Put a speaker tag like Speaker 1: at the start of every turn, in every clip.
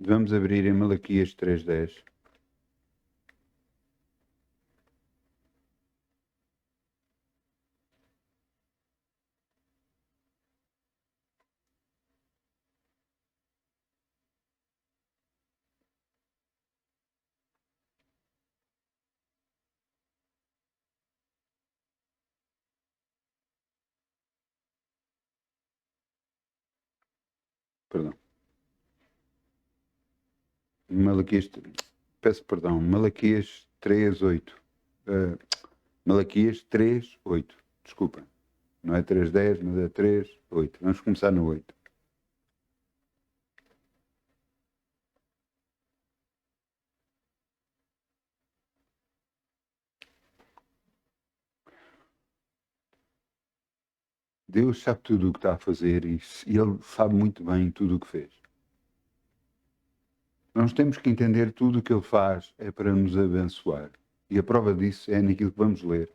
Speaker 1: Vamos abrir em Malaquias 3:10. Perdão. Malaquias, peço perdão, Malaquias 3:8. Malaquias 3:8. Desculpa. Não é 3:10, mas é 3:8. Vamos começar no 8. Deus sabe tudo o que está a fazer e Ele sabe muito bem tudo o que fez. Nós temos que entender tudo o que Ele faz é para nos abençoar. E a prova disso é naquilo que vamos ler.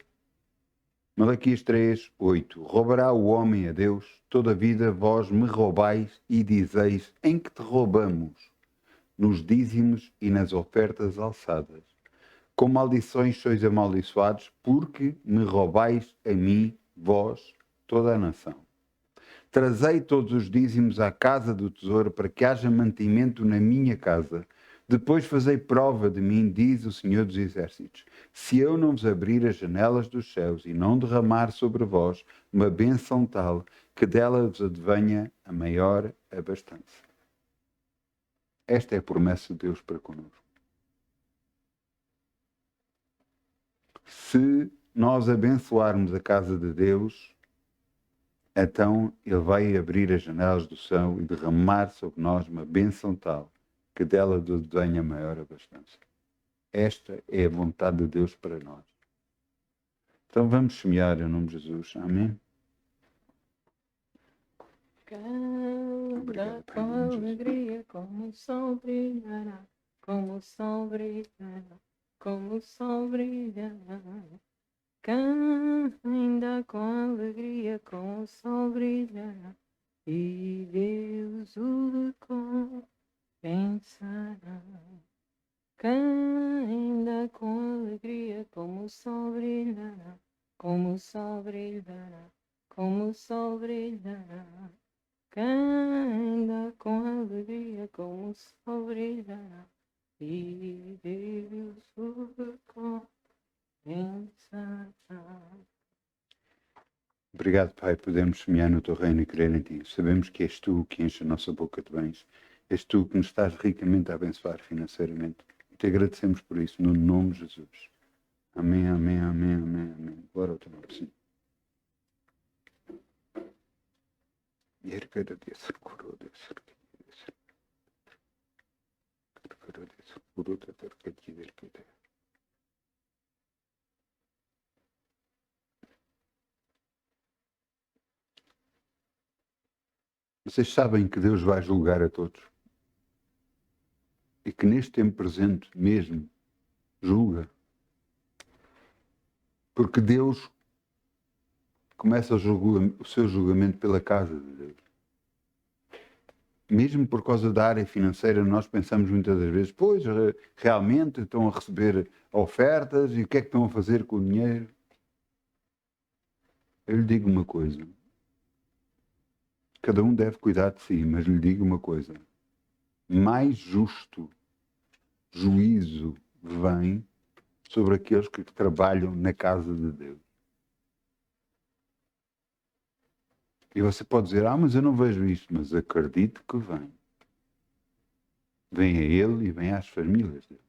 Speaker 1: Malaquias 3:8. Roubará o homem a Deus? Toda a vida vós me roubais e dizeis: em que te roubamos? Nos dízimos e nas ofertas alçadas. Com maldições sois amaldiçoados, porque me roubais a mim, vós, toda a nação. Trazei todos os dízimos à casa do tesouro, para que haja mantimento na minha casa. Depois fazei prova de mim, diz o Senhor dos Exércitos, se eu não vos abrir as janelas dos céus e não derramar sobre vós uma bênção tal, que dela vos advenha a maior abastança. Esta é a promessa de Deus para connosco. Se nós abençoarmos a casa de Deus, então Ele vai abrir as janelas do céu e derramar sobre nós uma bênção tal, que dela venha maior abastança. Esta é a vontade de Deus para nós. Então vamos semear em nome de Jesus. Amém?
Speaker 2: Canta com alegria, como o sol brilhará, como o sol brilhará, como o sol brilhará. Canta com alegria, como o sol brilhará, e Deus o recompensará. Canta com alegria, como o sol brilhará, como o sol brilhará, como o sol brilhará. Canta com alegria, como o sol brilhará, e Deus o recompensará.
Speaker 1: Obrigado, Pai, podemos semear no Teu reino e crer em Ti. Sabemos que és Tu que enche a nossa boca de bens. És Tu que nos estás ricamente a abençoar financeiramente. E te agradecemos por isso, no nome de Jesus. Amém, amém, amém, amém, amém. Glória ao Teu nome, Senhor. Vocês sabem que Deus vai julgar a todos. E que neste tempo presente mesmo julga. Porque Deus começa o seu julgamento pela casa de Deus. Mesmo por causa da área financeira, nós pensamos muitas das vezes, pois, realmente estão a receber ofertas e o que é que estão a fazer com o dinheiro? Eu lhe digo uma coisa. Cada um deve cuidar de si, mas lhe digo uma coisa. Mais justo juízo vem sobre aqueles que trabalham na casa de Deus. E você pode dizer, mas eu não vejo isto, mas acredito que vem. Vem a ele e vem às famílias dele.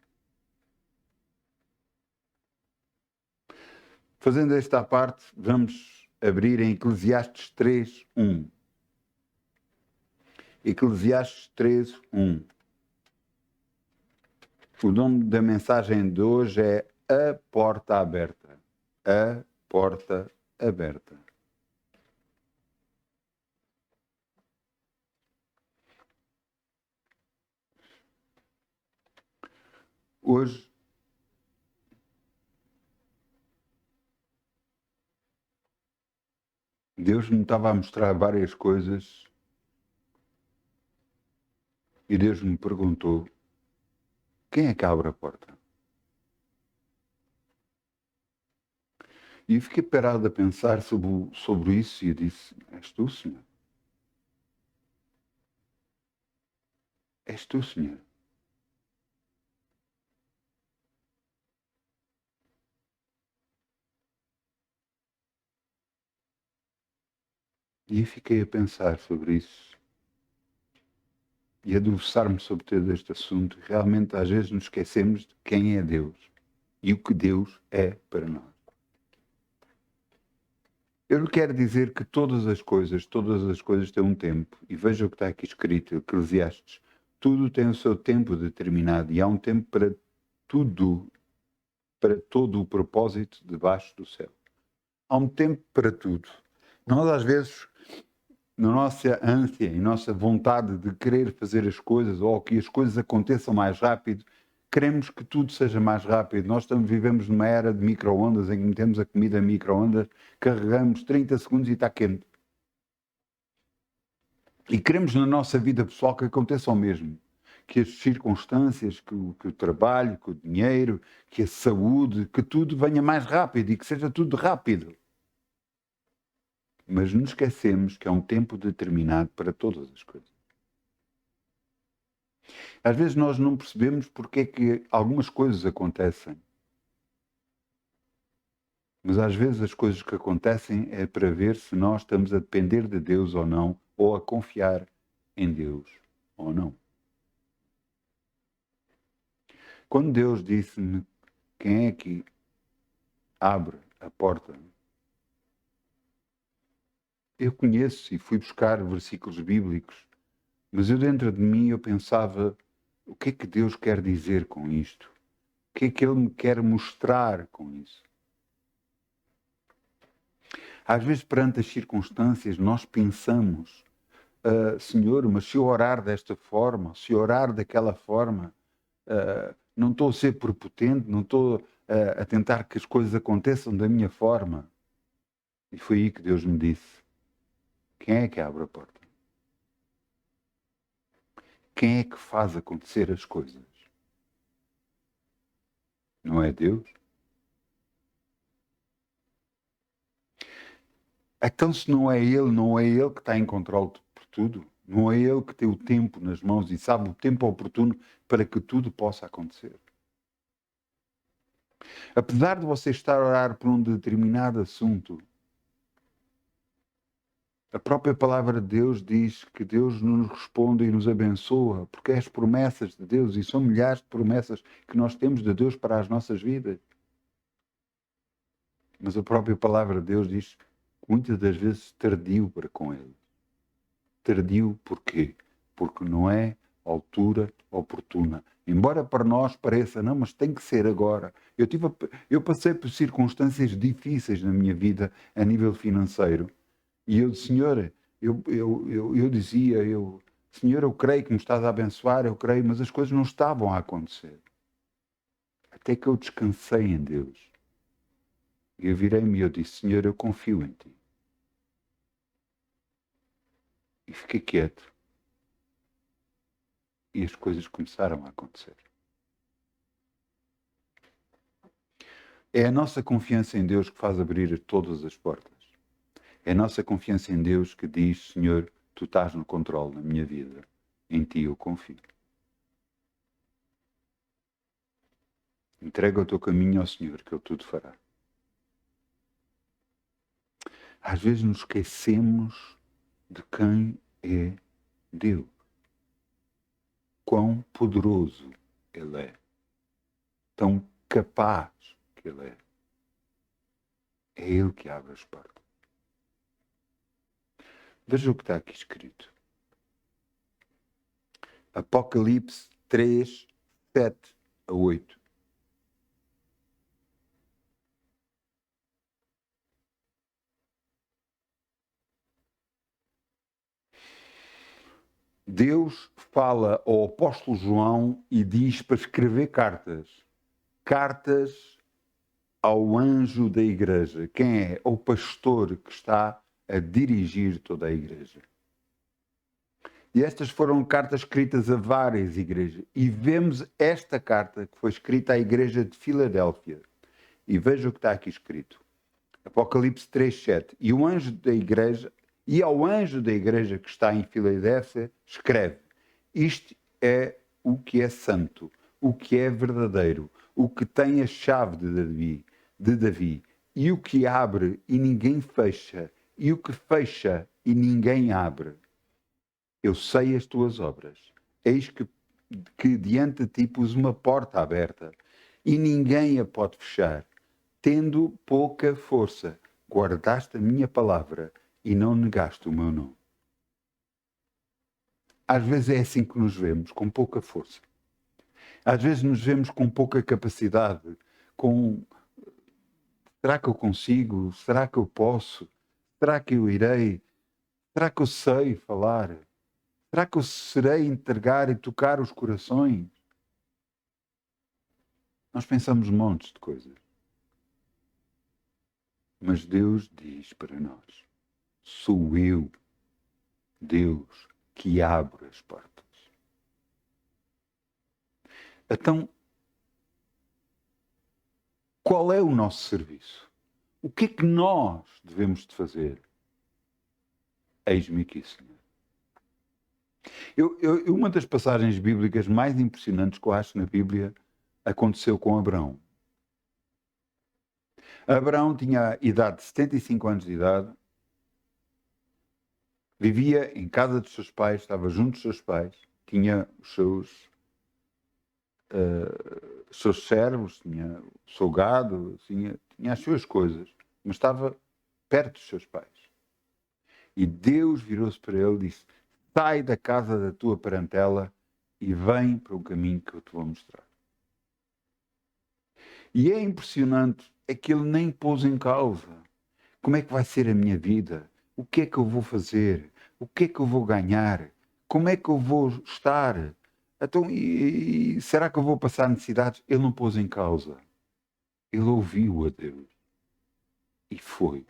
Speaker 1: Fazendo esta parte, vamos abrir em Eclesiastes 3:1. Eclesiastes 3:1. O nome da mensagem de hoje é A Porta Aberta. A Porta Aberta. Hoje, Deus me estava a mostrar várias coisas E Deus me perguntou, quem é que abre a porta? E eu fiquei parado a pensar sobre isso e eu disse, és tu, Senhor. És tu, Senhor. E eu fiquei a pensar sobre isso e a debruçar-me sobre todo este assunto. Realmente, às vezes, nos esquecemos de quem é Deus e o que Deus é para nós. Eu lhe quero dizer que todas as coisas têm um tempo. E veja o que está aqui escrito, Eclesiastes. Tudo tem o seu tempo determinado e há um tempo para tudo, para todo o propósito debaixo do céu. Há um tempo para tudo. Nós, às vezes, na nossa ânsia e nossa vontade de querer fazer as coisas ou que as coisas aconteçam mais rápido, queremos que tudo seja mais rápido. Nós vivemos numa era de micro-ondas em que metemos a comida em micro-ondas, carregamos 30 segundos e está quente. E queremos na nossa vida pessoal que aconteça o mesmo. Que as circunstâncias, que o trabalho, que o dinheiro, que a saúde, que tudo venha mais rápido e que seja tudo rápido. Mas nos esquecemos que há um tempo determinado para todas as coisas. Às vezes nós não percebemos porque é que algumas coisas acontecem. Mas às vezes as coisas que acontecem é para ver se nós estamos a depender de Deus ou não, ou a confiar em Deus ou não. Quando Deus disse-me quem é que abre a porta, eu conheço e fui buscar versículos bíblicos, mas eu dentro de mim eu pensava, o que é que Deus quer dizer com isto? O que é que Ele me quer mostrar com isso? Às vezes, perante as circunstâncias, nós pensamos, Senhor, mas se eu orar desta forma, se eu orar daquela forma, não estou a ser prepotente, não estou a tentar que as coisas aconteçam da minha forma. E foi aí que Deus me disse, quem é que abre a porta? Quem é que faz acontecer as coisas? Não é Deus? Então, se não é Ele que está em controle por tudo? Não é Ele que tem o tempo nas mãos e sabe o tempo oportuno para que tudo possa acontecer? Apesar de você estar a orar por um determinado assunto, a própria palavra de Deus diz que Deus nos responde e nos abençoa, porque é as promessas de Deus, e são milhares de promessas que nós temos de Deus para as nossas vidas. Mas a própria palavra de Deus diz que muitas das vezes tardio para com Ele. Tardio porquê? Porque não é a altura oportuna. Embora para nós pareça, não, mas tem que ser agora. Eu passei por circunstâncias difíceis na minha vida a nível financeiro. E eu, Senhor, eu dizia, Senhor, eu creio que me estás a abençoar, eu creio, mas as coisas não estavam a acontecer. Até que eu descansei em Deus. E eu virei-me e eu disse, Senhor, eu confio em Ti. E fiquei quieto. E as coisas começaram a acontecer. É a nossa confiança em Deus que faz abrir todas as portas. É a nossa confiança em Deus que diz, Senhor, Tu estás no controle da minha vida. Em Ti eu confio. Entrega o teu caminho ao Senhor, que Ele tudo fará. Às vezes nos esquecemos de quem é Deus. Quão poderoso Ele é. Tão capaz que Ele é. É Ele que abre as portas. Veja o que está aqui escrito. Apocalipse 3, 7 a 8. Deus fala ao apóstolo João e diz para escrever cartas. Cartas ao anjo da igreja. Quem é? O pastor que está a dirigir toda a igreja. E estas foram cartas escritas a várias igrejas. E vemos esta carta que foi escrita à igreja de Filadélfia. E veja o que está aqui escrito. Apocalipse 3:7. E ao anjo da igreja que está em Filadélfia, escreve: isto é o que é santo, o que é verdadeiro, o que tem a chave de Davi, e o que abre e ninguém fecha, e o que fecha e ninguém abre. Eu sei as tuas obras. Eis que diante de ti pus uma porta aberta, e ninguém a pode fechar. Tendo pouca força, guardaste a minha palavra e não negaste o meu nome. Às vezes é assim que nos vemos, com pouca força. Às vezes nos vemos com pouca capacidade, com será que eu consigo? Será que eu posso? Será que eu irei? Será que eu sei falar? Será que eu serei entregar e tocar os corações? Nós pensamos montes de coisas. Mas Deus diz para nós: sou eu, Deus, que abro as portas. Então, qual é o nosso serviço? O que é que nós devemos de fazer? Eis-me aqui, Senhor. Uma das passagens bíblicas mais impressionantes que eu acho na Bíblia aconteceu com Abraão. Abraão tinha a idade de 75 anos de idade, vivia em casa dos seus pais, estava junto dos seus pais, tinha os seus servos, tinha o seu gado, tinha as suas coisas, mas estava perto dos seus pais. E Deus virou-se para ele e disse: sai da casa da tua parentela e vem para o caminho que eu te vou mostrar. E é impressionante, é que ele nem pôs em causa. Como é que vai ser a minha vida? O que é que eu vou fazer? O que é que eu vou ganhar? Como é que eu vou estar? Então, será que eu vou passar necessidades? Ele não pôs em causa. Ele ouviu a Deus. E foi.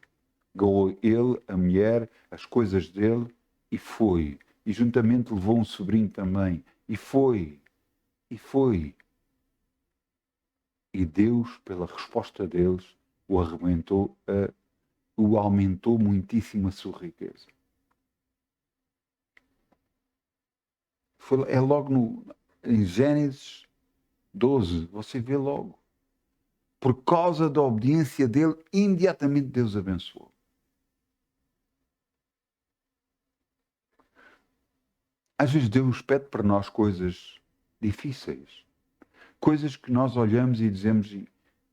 Speaker 1: Ganhou ele, a mulher, as coisas dele, e foi. E juntamente levou um sobrinho também. E foi. E foi. E Deus, pela resposta deles, o aumentou muitíssimo a sua riqueza. É logo em Gênesis 12, você vê logo. Por causa da obediência dele, imediatamente Deus abençoou. Às vezes Deus pede para nós coisas difíceis. Coisas que nós olhamos e dizemos: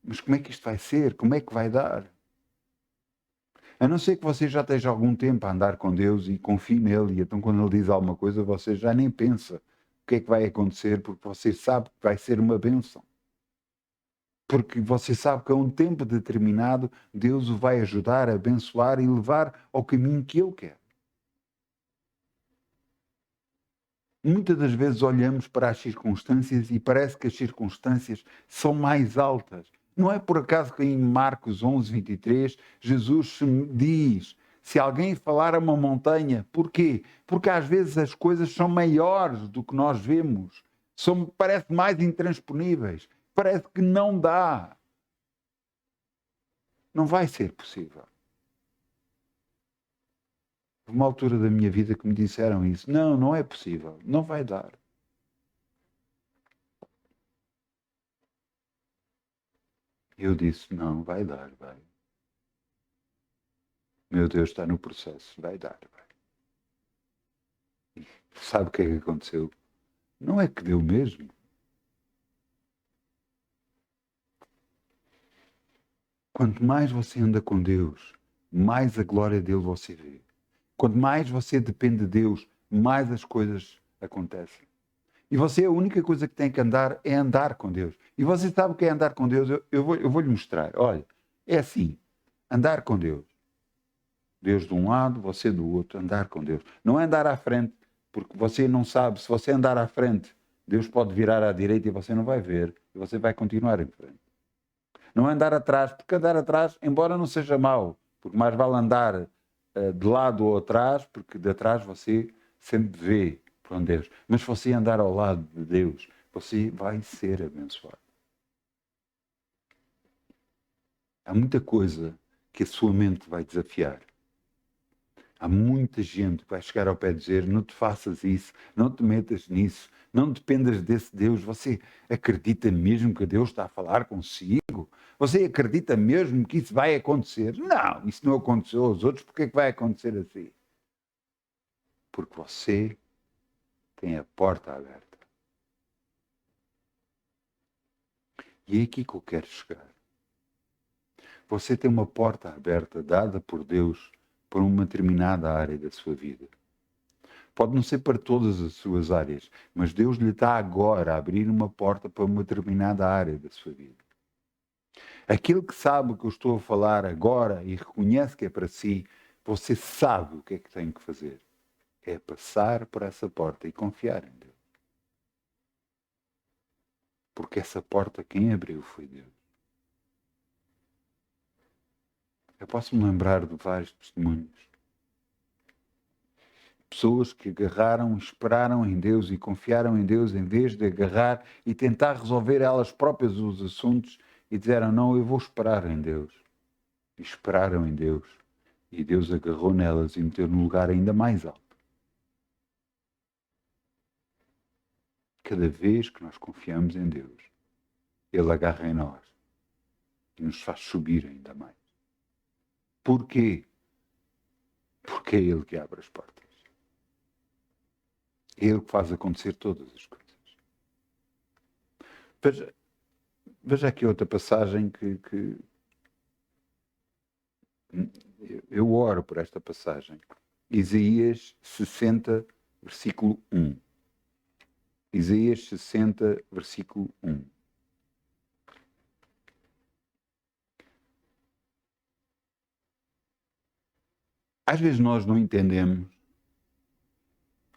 Speaker 1: mas como é que isto vai ser? Como é que vai dar? A não ser que você já esteja algum tempo a andar com Deus e confie nele, e então quando ele diz alguma coisa, você já nem pensa o que é que vai acontecer, porque você sabe que vai ser uma bênção. Porque você sabe que a um tempo determinado Deus o vai ajudar, abençoar e levar ao caminho que ele quer. Muitas das vezes olhamos para as circunstâncias e parece que as circunstâncias são mais altas. Não é por acaso que em Marcos 11:23 Jesus diz: se alguém falar a uma montanha, porquê? Porque às vezes as coisas são maiores do que nós vemos, parece mais intransponíveis, parece que não dá. Não vai ser possível. Uma altura da minha vida que me disseram isso: não é possível, não vai dar. Eu disse: não, vai dar, vai. Meu Deus, está no processo, vai dar, vai. E sabe o que é que aconteceu? Não é que deu mesmo. Quanto mais você anda com Deus, mais a glória dele você vê. Quanto mais você depende de Deus, mais as coisas acontecem. E você, a única coisa que tem que andar é andar com Deus. E você sabe o que é andar com Deus? Eu vou lhe mostrar. Olha, é assim, andar com Deus. Deus de um lado, você do outro, andar com Deus. Não é andar à frente, porque você não sabe. Se você andar à frente, Deus pode virar à direita e você não vai ver. E você vai continuar em frente. Não é andar atrás, porque andar atrás, embora não seja mau, porque mais vale andar de lado ou atrás, porque de atrás você sempre vê para onde Deus. Mas se você andar ao lado de Deus, você vai ser abençoado. Há muita coisa que a sua mente vai desafiar. Há muita gente que vai chegar ao pé e dizer: não te faças isso, não te metas nisso, não dependas desse Deus. Você acredita mesmo que Deus está a falar consigo? Você acredita mesmo que isso vai acontecer? Não, isso não aconteceu aos outros, porque é que vai acontecer assim? Porque você tem a porta aberta. E é aqui que eu quero chegar. Você tem uma porta aberta, dada por Deus, para uma determinada área da sua vida. Pode não ser para todas as suas áreas, mas Deus lhe está agora a abrir uma porta para uma determinada área da sua vida. Aquele que sabe o que eu estou a falar agora e reconhece que é para si, você sabe o que é que tem que fazer. É passar por essa porta e confiar em Deus. Porque essa porta quem abriu foi Deus. Eu posso me lembrar de vários testemunhos. Pessoas que agarraram, esperaram em Deus e confiaram em Deus em vez de agarrar e tentar resolver elas próprias os assuntos e disseram: não, eu vou esperar em Deus. E esperaram em Deus. E Deus agarrou nelas e meteu no lugar ainda mais alto. Cada vez que nós confiamos em Deus, Ele agarra em nós e nos faz subir ainda mais. Porquê? Porque é Ele que abre as portas. É Ele que faz acontecer todas as coisas. Veja aqui outra passagem que eu oro por esta passagem. Isaías 60, versículo 1. Isaías 60, versículo 1. Às vezes nós não entendemos,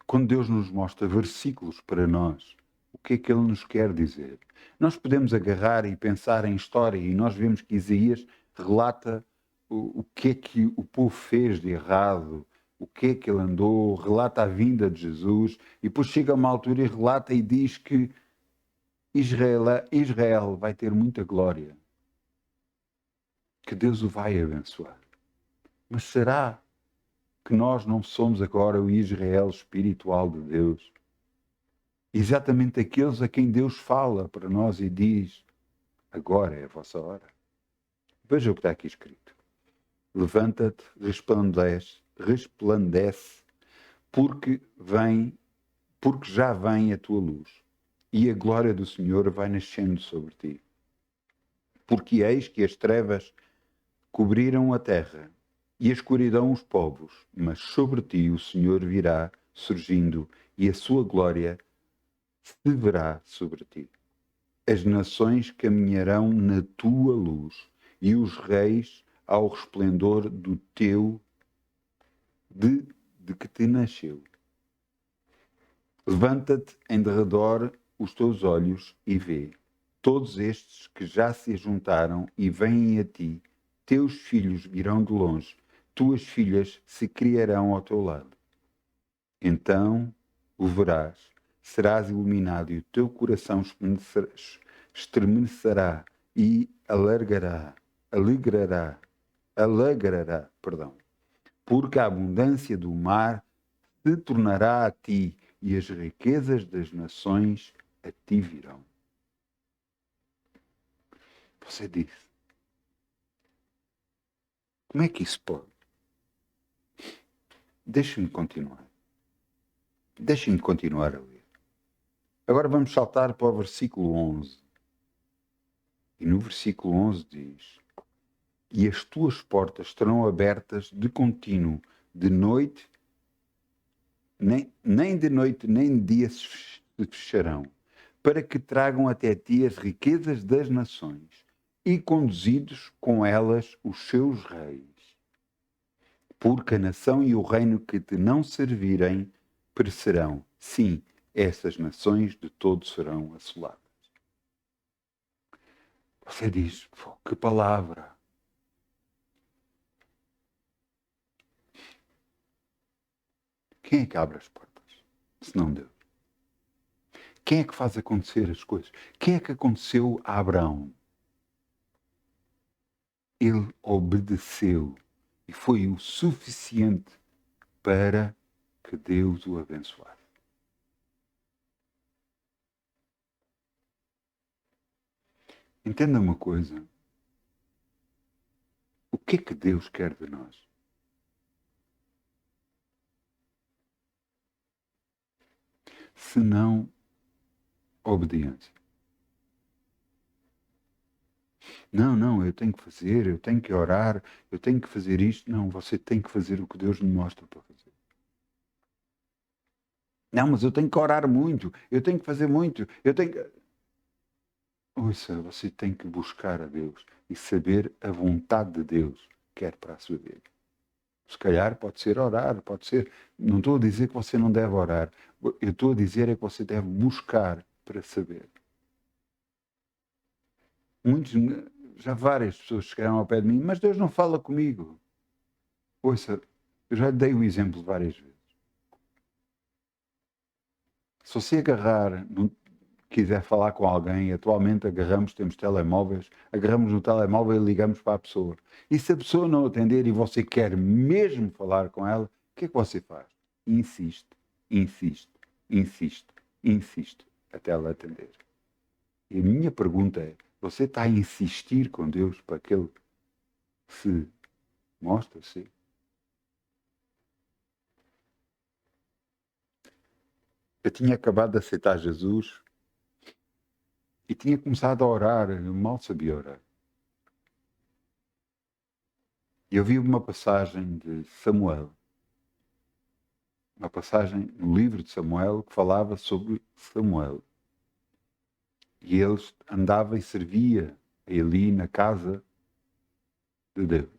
Speaker 1: quando Deus nos mostra versículos para nós, o que é que Ele nos quer dizer. Nós podemos agarrar e pensar em história e nós vemos que Isaías relata o que é que o povo fez de errado, o que é que ele andou, relata a vinda de Jesus e depois chega a uma altura e relata e diz que Israel vai ter muita glória, que Deus o vai abençoar. Mas será que nós não somos agora o Israel espiritual de Deus? Exatamente aqueles a quem Deus fala para nós e diz: agora é a vossa hora. Veja o que está aqui escrito. Levanta-te, resplandece, porque já vem a tua luz, e a glória do Senhor vai nascendo sobre ti. Porque eis que as trevas cobriram a terra, e a escuridão os povos, mas sobre ti o Senhor virá surgindo, e a sua glória se verá sobre ti. As nações caminharão na tua luz, e os reis ao resplendor do teu, de que te nasceu. Levanta-te em derredor os teus olhos e vê. Todos estes que já se juntaram e vêm a ti, teus filhos virão de longe, tuas filhas se criarão ao teu lado. Então o verás, serás iluminado e o teu coração estremecerá e alegrará, porque a abundância do mar se tornará a ti e as riquezas das nações a ti virão. Você disse: como é que isso pode? Deixe-me continuar. Deixe-me continuar a ler. Agora vamos saltar para o versículo 11. E no versículo 11 diz: e as tuas portas estarão abertas de contínuo, de noite, nem de noite nem de dia se fecharão, para que tragam até ti as riquezas das nações e conduzidos com elas os seus reis. Porque a nação e o reino que te não servirem perecerão. Sim, essas nações de todo serão assoladas. Você diz: que palavra! Quem é que abre as portas? senão Deus? Quem é que faz acontecer as coisas? Quem é que aconteceu a Abraão? Ele obedeceu e foi o suficiente para que Deus o abençoasse. Entenda uma coisa. O que é que Deus quer de nós? Senão obediência. Não, eu tenho que fazer, eu tenho que orar, eu tenho que fazer isto. Não, você tem que fazer o que Deus lhe mostra para fazer. Não, mas eu tenho que orar muito, eu tenho que fazer muito, eu tenho que... Ouça, você tem que buscar a Deus e saber a vontade de Deus quer para a sua vida. Se calhar pode ser orar, pode ser... Não estou a dizer que você não deve orar. Eu estou a dizer é que você deve buscar para saber. Muitos, já várias pessoas chegaram ao pé de mim, mas Deus não fala comigo. Ouça, eu já lhe dei o exemplo várias vezes. Se você agarrar, quiser falar com alguém, atualmente temos telemóveis, agarramos no telemóvel e ligamos para a pessoa. E se a pessoa não atender e você quer mesmo falar com ela, o que é que você faz? Insiste, insiste, insiste, insiste, até ela atender. E a minha pergunta é, você está a insistir com Deus para que Ele se mostre-se? Eu tinha acabado de aceitar Jesus e tinha começado a orar, eu mal sabia orar. E eu vi uma passagem de Samuel, uma passagem no livro de Samuel que falava sobre Samuel. E ele andava e servia a Eli na casa de Deus.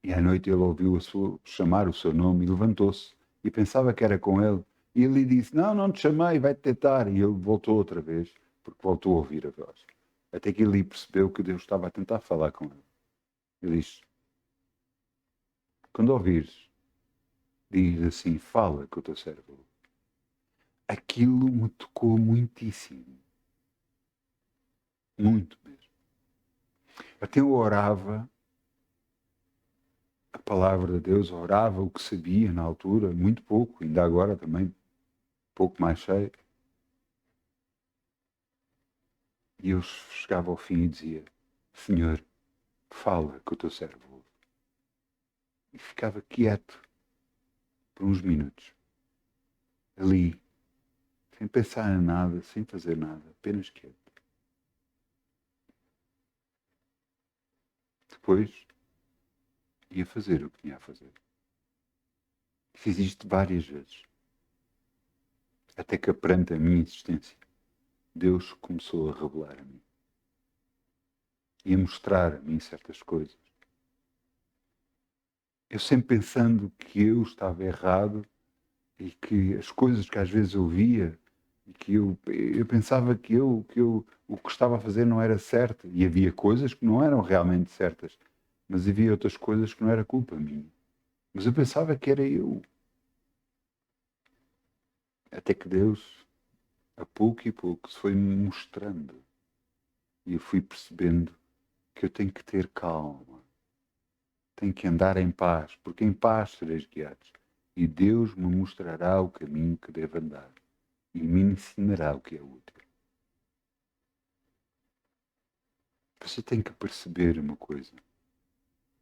Speaker 1: E à noite ele ouviu chamar o seu nome e levantou-se e pensava que era com ele. E ele disse, não te chamei, vai-te tentar. E ele voltou outra vez, porque voltou a ouvir a voz. Até que ele percebeu que Deus estava a tentar falar com ele. Ele disse, quando ouvires, diz assim, fala com o teu servo. Aquilo me tocou muitíssimo. Muito mesmo. Até eu orava a palavra de Deus, orava o que sabia na altura, muito pouco, ainda agora também, pouco mais cheio. E eu chegava ao fim e dizia, Senhor, fala com o teu servo. E ficava quieto por uns minutos, ali, sem pensar em nada, sem fazer nada, apenas quieto. Depois, ia fazer o que tinha a fazer. Fiz isto várias vezes. Até que perante a minha existência, Deus começou a revelar a mim. E a mostrar a mim certas coisas. Eu sempre pensando que eu estava errado e que as coisas que às vezes eu via e que eu pensava que o que estava a fazer não era certo. E havia coisas que não eram realmente certas. Mas havia outras coisas que não era culpa minha. Mas eu pensava que era eu. Até que Deus, a pouco e pouco, se foi me mostrando. E eu fui percebendo que eu tenho que ter calma. Tenho que andar em paz, porque em paz sereis guiados. E Deus me mostrará o caminho que devo andar. E me ensinará o que é útil. Você tem que perceber uma coisa.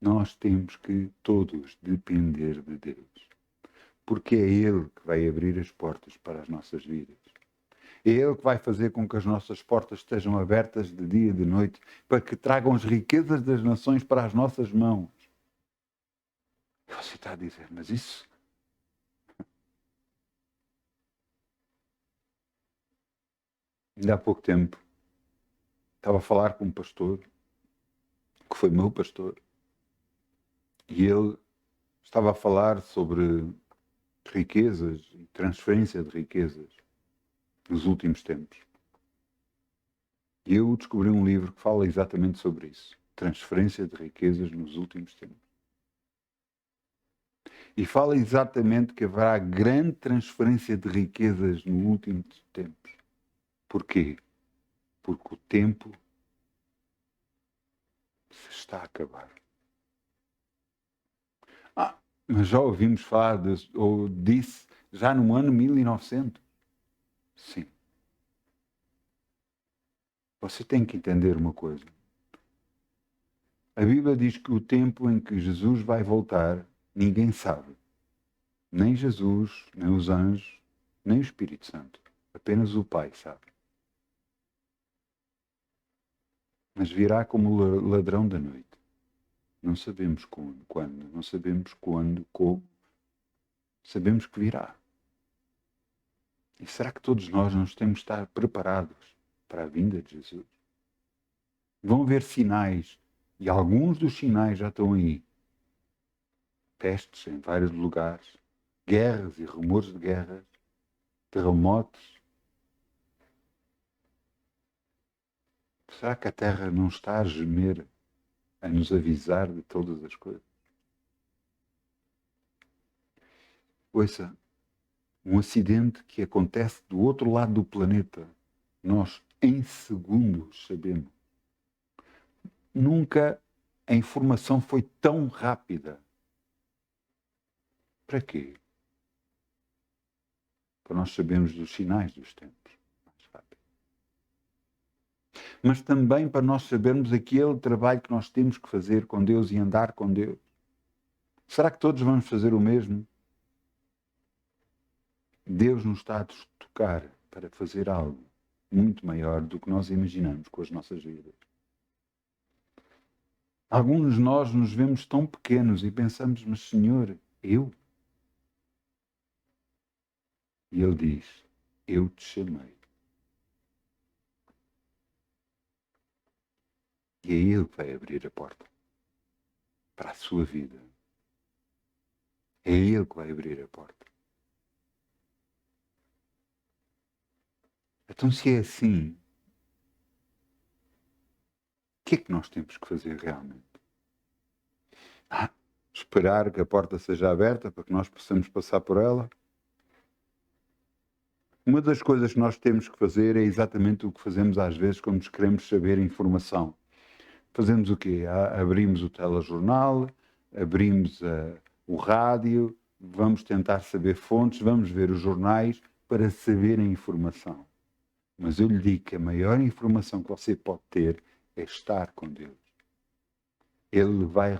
Speaker 1: Nós temos que todos depender de Deus. Porque é Ele que vai abrir as portas para as nossas vidas. É Ele que vai fazer com que as nossas portas estejam abertas de dia e de noite, para que tragam as riquezas das nações para as nossas mãos. E você está a dizer, mas isso... Ainda há pouco tempo, estava a falar com um pastor, que foi meu pastor, e ele estava a falar sobre riquezas e transferência de riquezas nos últimos tempos. E eu descobri um livro que fala exatamente sobre isso. Transferência de riquezas nos últimos tempos. E fala exatamente que haverá grande transferência de riquezas no último tempo. Porquê? Porque o tempo se está a acabar. Mas já ouvimos falar, ou disse, já no ano 1900. Sim. Você tem que entender uma coisa. A Bíblia diz que o tempo em que Jesus vai voltar, ninguém sabe. Nem Jesus, nem os anjos, nem o Espírito Santo. Apenas o Pai sabe. Mas virá como ladrão da noite. Não sabemos quando, não sabemos quando, como. Sabemos que virá. E será que todos nós não temos de estar preparados para a vinda de Jesus? Vão haver sinais, e alguns dos sinais já estão aí. Pestes em vários lugares, guerras e rumores de guerras, terremotos. Será que a Terra não está a gemer, a nos avisar de todas as coisas? Ouça, um acidente que acontece do outro lado do planeta, nós em segundos sabemos. Nunca a informação foi tão rápida. Para quê? Para nós sabermos dos sinais dos tempos. Mais rápido. Mas também para nós sabermos aquele trabalho que nós temos que fazer com Deus e andar com Deus. Será que todos vamos fazer o mesmo? Deus nos está a tocar para fazer algo muito maior do que nós imaginamos com as nossas vidas. Alguns de nós nos vemos tão pequenos e pensamos, mas Senhor, eu? E Ele diz, eu te chamei. E é Ele que vai abrir a porta para a sua vida. É Ele que vai abrir a porta. Então, se é assim, o que é que nós temos que fazer realmente? Esperar que a porta seja aberta para que nós possamos passar por ela? Uma das coisas que nós temos que fazer é exatamente o que fazemos às vezes quando queremos saber informação. Fazemos o quê? Abrimos o telejornal, abrimos o rádio, vamos tentar saber fontes, vamos ver os jornais para saber a informação. Mas eu lhe digo que a maior informação que você pode ter é estar com Deus. Ele vai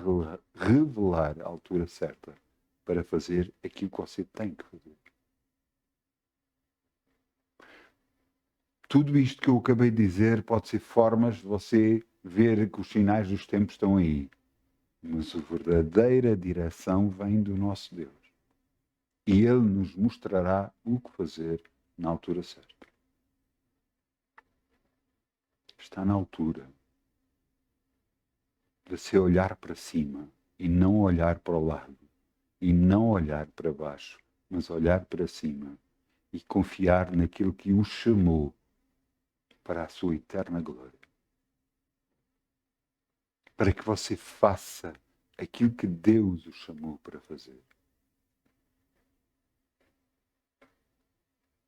Speaker 1: revelar a altura certa para fazer aquilo que você tem que fazer. Tudo isto que eu acabei de dizer pode ser formas de você ver que os sinais dos tempos estão aí. Mas a verdadeira direção vem do nosso Deus. E Ele nos mostrará o que fazer na altura certa. Está na altura de você olhar para cima e não olhar para o lado. E não olhar para baixo, mas olhar para cima e confiar naquilo que o chamou para a sua eterna glória. Para que você faça aquilo que Deus o chamou para fazer.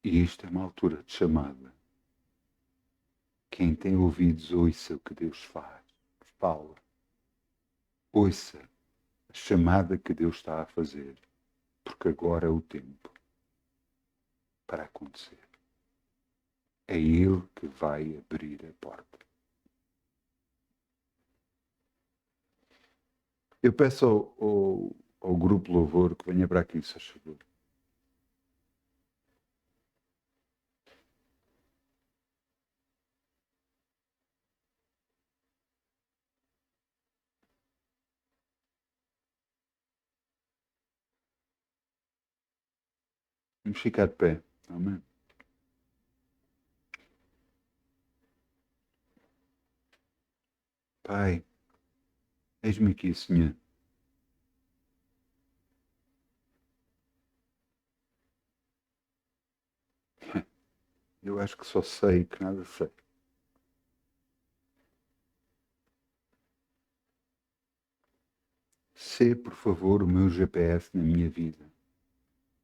Speaker 1: E isto é uma altura de chamada. Quem tem ouvidos, ouça o que Deus fala. Ouça a chamada que Deus está a fazer, porque agora é o tempo para acontecer. É Ele que vai abrir a porta. Eu peço ao grupo Louvor que venha para aqui, se faz favor. Vamos ficar de pé. Amém. Pai, eis-me aqui, Senhor. Eu acho que só sei que nada sei. Sê, por favor, o meu GPS na minha vida.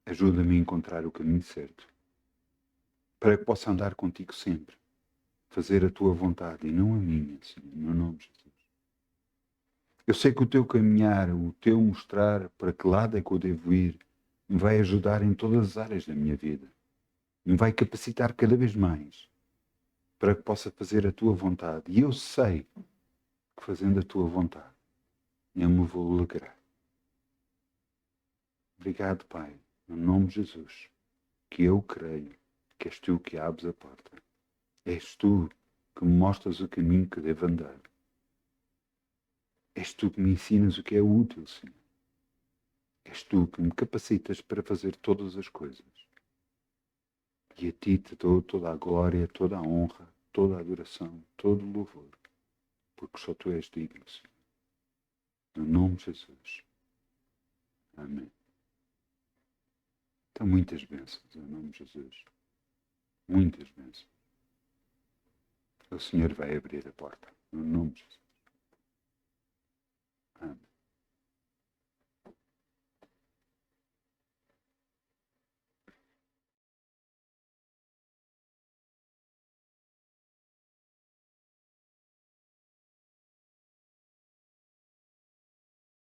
Speaker 1: Ajuda-me a encontrar o caminho certo, para que possa andar contigo sempre, fazer a tua vontade e não a minha, Senhor, no nome de Jesus. Eu sei que o teu caminhar, o teu mostrar para que lado é que eu devo ir, me vai ajudar em todas as áreas da minha vida. Me vai capacitar cada vez mais para que possa fazer a tua vontade. E eu sei que fazendo a tua vontade, eu me vou alegrar. Obrigado, Pai, no nome de Jesus, que eu creio que és tu que abres a porta. És tu que me mostras o caminho que devo andar. És tu que me ensinas o que é útil, Senhor. És tu que me capacitas para fazer todas as coisas. E a ti te dou toda a glória, toda a honra, toda a adoração, todo o louvor, porque só tu és digno, Senhor. No nome de Jesus. Amém. Então, muitas bênçãos, no nome de Jesus. Muitas bênçãos. O Senhor vai abrir a porta, no nome de Jesus.